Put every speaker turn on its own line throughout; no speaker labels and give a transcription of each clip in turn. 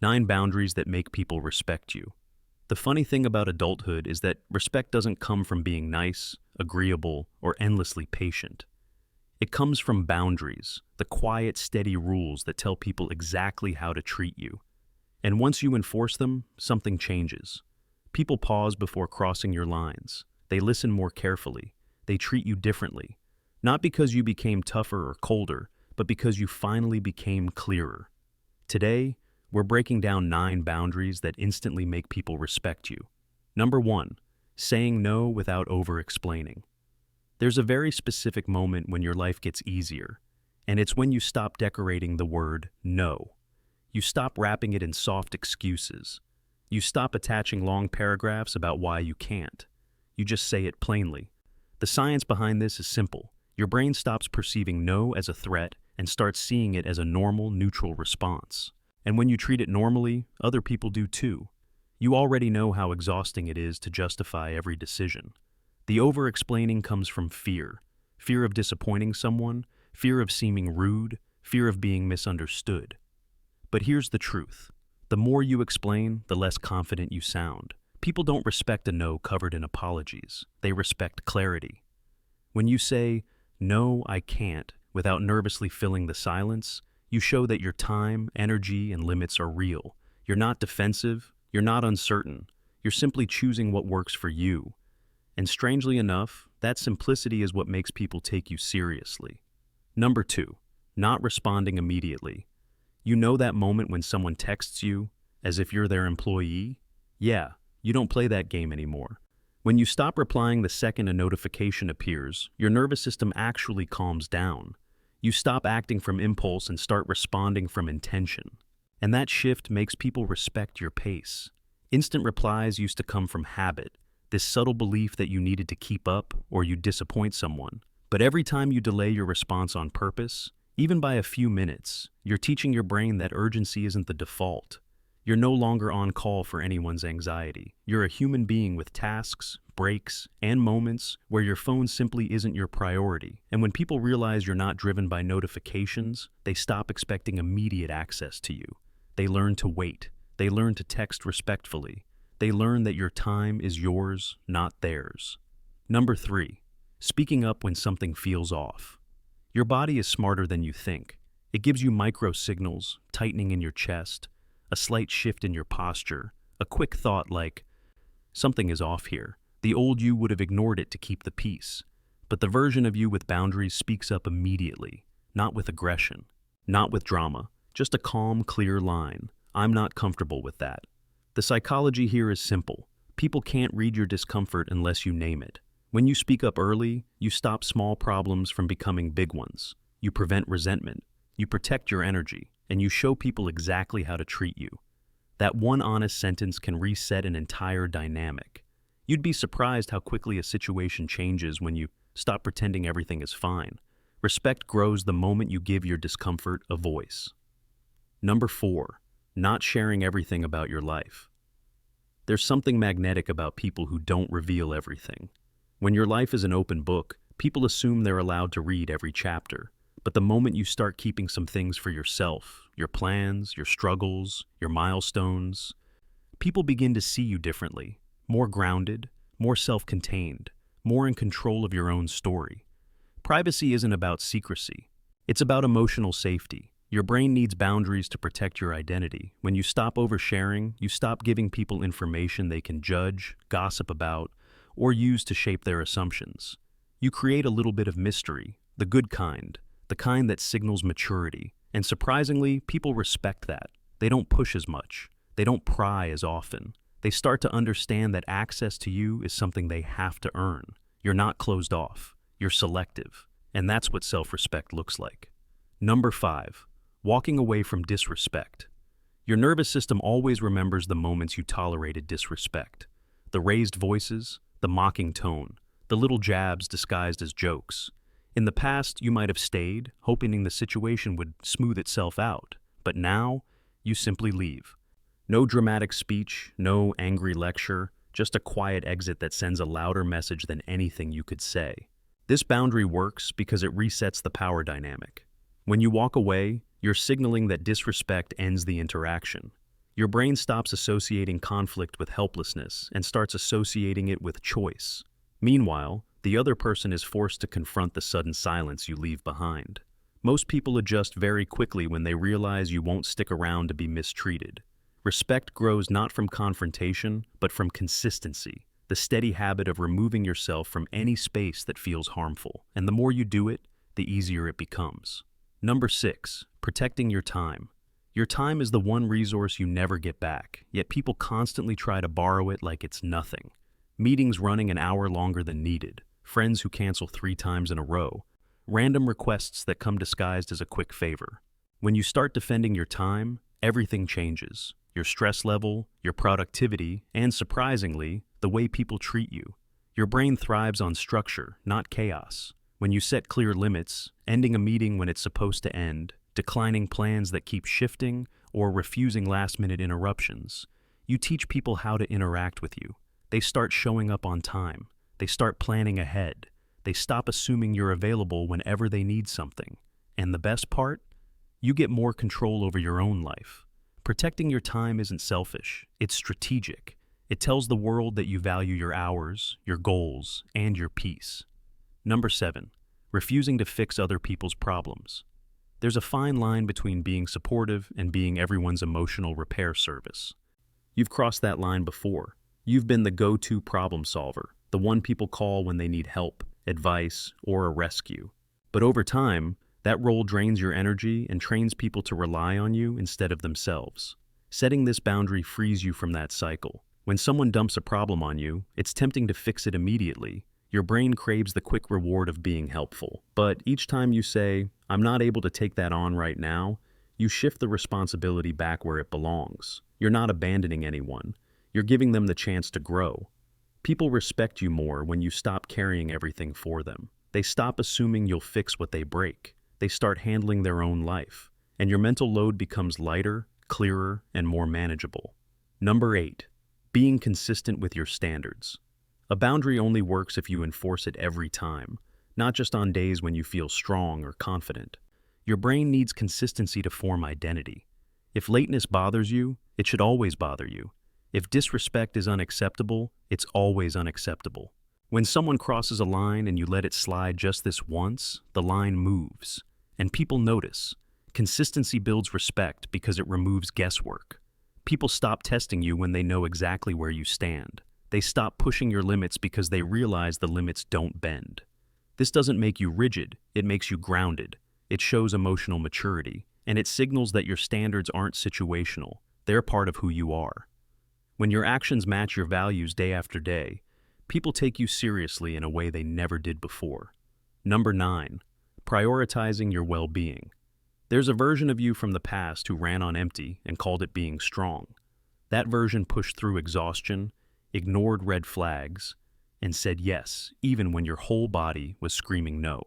9 boundaries that make people respect you. The funny thing about adulthood is that respect doesn't come from being nice, agreeable, or endlessly patient. It comes from boundaries, the quiet, steady rules that tell people exactly how to treat you. And once you enforce them, something changes. People pause before crossing your lines. They listen more carefully. They treat you differently. Not because you became tougher or colder, but because you finally became clearer. Today, we're breaking down 9 boundaries that instantly make people respect you. Number 1, saying no without over-explaining. There's a very specific moment when your life gets easier, and it's when you stop decorating the word no. You stop wrapping it in soft excuses. You stop attaching long paragraphs about why you can't. You just say it plainly. The science behind this is simple. Your brain stops perceiving no as a threat and starts seeing it as a normal, neutral response. And when you treat it normally, other people do too. You already know how exhausting it is to justify every decision. The over-explaining comes from fear. Fear of disappointing someone, fear of seeming rude, fear of being misunderstood. But here's the truth. The more you explain, the less confident you sound. People don't respect a no covered in apologies. They respect clarity. When you say, "No, I can't," without nervously filling the silence, you show that your time, energy, and limits are real. You're not defensive. You're not uncertain. You're simply choosing what works for you. And strangely enough, that simplicity is what makes people take you seriously. Number 2, not responding immediately. You know that moment when someone texts you as if you're their employee? Yeah, you don't play that game anymore. When you stop replying the second a notification appears, your nervous system actually calms down. You stop acting from impulse and start responding from intention. And that shift makes people respect your pace. Instant replies used to come from habit, this subtle belief that you needed to keep up or you'd disappoint someone. But every time you delay your response on purpose, even by a few minutes, you're teaching your brain that urgency isn't the default. You're no longer on call for anyone's anxiety. You're a human being with tasks, breaks, and moments where your phone simply isn't your priority. And when people realize you're not driven by notifications, they stop expecting immediate access to you. They learn to wait. They learn to text respectfully. They learn that your time is yours, not theirs. Number 3, speaking up when something feels off. Your body is smarter than you think. It gives you micro signals, tightening in your chest, a slight shift in your posture, a quick thought like, something is off here. The old you would have ignored it to keep the peace. But the version of you with boundaries speaks up immediately, not with aggression, not with drama, just a calm, clear line. I'm not comfortable with that. The psychology here is simple. People can't read your discomfort unless you name it. When you speak up early, you stop small problems from becoming big ones. You prevent resentment. You protect your energy, and you show people exactly how to treat you. That one honest sentence can reset an entire dynamic. You'd be surprised how quickly a situation changes when you stop pretending everything is fine. Respect grows the moment you give your discomfort a voice. Number 4, not sharing everything about your life. There's something magnetic about people who don't reveal everything. When your life is an open book, people assume they're allowed to read every chapter. But the moment you start keeping some things for yourself, your plans, your struggles, your milestones, people begin to see you differently, more grounded, more self-contained, more in control of your own story. Privacy isn't about secrecy. It's about emotional safety. Your brain needs boundaries to protect your identity. When you stop oversharing, you stop giving people information they can judge, gossip about, or use to shape their assumptions. You create a little bit of mystery, the good kind, the kind that signals maturity. And surprisingly, people respect that. They don't push as much. They don't pry as often. They start to understand that access to you is something they have to earn. You're not closed off. You're selective. And that's what self-respect looks like. Number 5, walking away from disrespect. Your nervous system always remembers the moments you tolerated disrespect. The raised voices, the mocking tone, the little jabs disguised as jokes. In the past, you might have stayed, hoping the situation would smooth itself out. But now, you simply leave. No dramatic speech, no angry lecture, just a quiet exit that sends a louder message than anything you could say. This boundary works because it resets the power dynamic. When you walk away, you're signaling that disrespect ends the interaction. Your brain stops associating conflict with helplessness and starts associating it with choice. Meanwhile, the other person is forced to confront the sudden silence you leave behind. Most people adjust very quickly when they realize you won't stick around to be mistreated. Respect grows not from confrontation, but from consistency, the steady habit of removing yourself from any space that feels harmful. And the more you do it, the easier it becomes. Number 6, protecting your time. Your time is the one resource you never get back, yet people constantly try to borrow it like it's nothing. Meetings running an hour longer than needed, friends who cancel 3 times in a row, random requests that come disguised as a quick favor. When you start defending your time, everything changes. Your stress level, your productivity, and surprisingly, the way people treat you. Your brain thrives on structure, not chaos. When you set clear limits, ending a meeting when it's supposed to end, declining plans that keep shifting, or refusing last-minute interruptions, you teach people how to interact with you. They start showing up on time. They start planning ahead. They stop assuming you're available whenever they need something. And the best part? You get more control over your own life. Protecting your time isn't selfish, it's strategic. It tells the world that you value your hours, your goals, and your peace. Number 7, refusing to fix other people's problems. There's a fine line between being supportive and being everyone's emotional repair service. You've crossed that line before. You've been the go-to problem solver, the one people call when they need help, advice, or a rescue. But over time, that role drains your energy and trains people to rely on you instead of themselves. Setting this boundary frees you from that cycle. When someone dumps a problem on you, it's tempting to fix it immediately. Your brain craves the quick reward of being helpful. But each time you say, "I'm not able to take that on right now," you shift the responsibility back where it belongs. You're not abandoning anyone. You're giving them the chance to grow. People respect you more when you stop carrying everything for them. They stop assuming you'll fix what they break. They start handling their own life. And your mental load becomes lighter, clearer, and more manageable. Number 8, being consistent with your standards. A boundary only works if you enforce it every time, not just on days when you feel strong or confident. Your brain needs consistency to form identity. If lateness bothers you, it should always bother you. If disrespect is unacceptable, it's always unacceptable. When someone crosses a line and you let it slide just this once, the line moves. And people notice. Consistency builds respect because it removes guesswork. People stop testing you when they know exactly where you stand. They stop pushing your limits because they realize the limits don't bend. This doesn't make you rigid, it makes you grounded. It shows emotional maturity, and it signals that your standards aren't situational. They're part of who you are. When your actions match your values day after day, people take you seriously in a way they never did before. Number 9, prioritizing your well-being. There's a version of you from the past who ran on empty and called it being strong. That version pushed through exhaustion, ignored red flags, and said yes, even when your whole body was screaming no.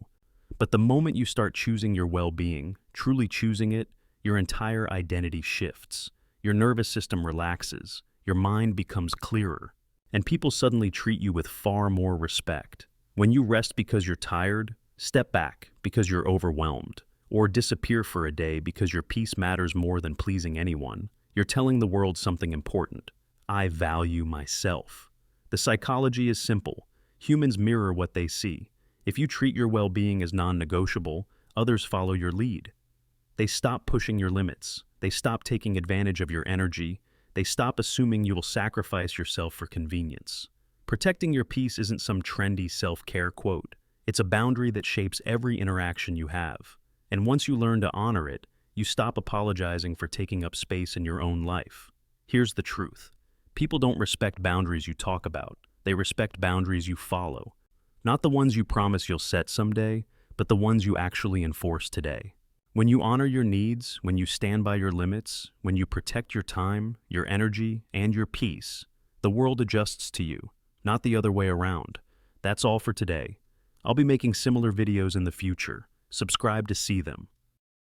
But the moment you start choosing your well-being, truly choosing it, your entire identity shifts. Your nervous system relaxes, your mind becomes clearer, and people suddenly treat you with far more respect. When you rest because you're tired, step back because you're overwhelmed, or disappear for a day because your peace matters more than pleasing anyone, you're telling the world something important. I value myself. The psychology is simple. Humans mirror what they see. If you treat your well-being as non-negotiable, others follow your lead. They stop pushing your limits. They stop taking advantage of your energy. They stop assuming you will sacrifice yourself for convenience. Protecting your peace isn't some trendy self-care quote. It's a boundary that shapes every interaction you have. And once you learn to honor it, you stop apologizing for taking up space in your own life. Here's the truth. People don't respect boundaries you talk about. They respect boundaries you follow. Not the ones you promise you'll set someday, but the ones you actually enforce today. When you honor your needs, when you stand by your limits, when you protect your time, your energy, and your peace, the world adjusts to you, not the other way around. That's all for today. I'll be making similar videos in the future. Subscribe to see them.